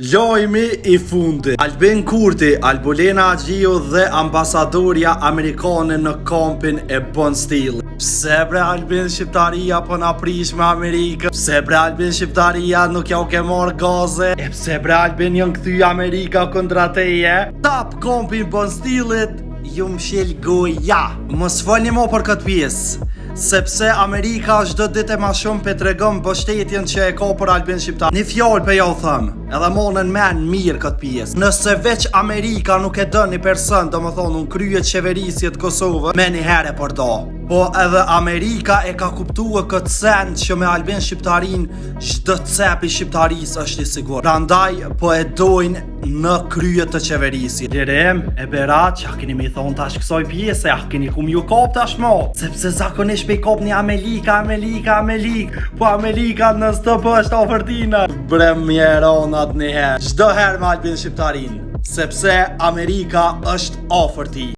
Lojmi i fundit. Albin Kurti, Albolena Agjiu dhe ambasadorja amerikane në kampin e Bon Still. Pse bre Albin shqiptaria po na prish me Amerikën? Pse bre Albin shqiptaria nuk ja u ke marr gaze? E pse bre Albin janë kthy Amerika kundra teje? Tap kampin Bon Stillit, ju mshel goja. Mos folni më për këtë pjesë, sepse Amerika çdo ditë më shumë pe tregon mbështetjen që e ka për Albin shqiptar. Një fjalë pe ja u them, edhe monën men mirë këtë pjesë. Nëse veç Amerika nuk e dën një person, domethënë kryet qeverisje të Kosovës, me një herë për do. Po edhe Amerika e ka kuptuar këtë send që me Albin shqiptarin çdo cep i shqiptarisë është i sigurt. Prandaj po e dojnë në krye të qeverisje. Lirem e Berat, ja keni më thon tash kësaj pjese, ja keni kum ju kop tash mo, sepse zakonisht pe kopni Amerika. Po Amerika në stop është ofertina. Brem mjeronat një herë. Çdo herë me Albin shqiptarin, sepse Amerika është oferti.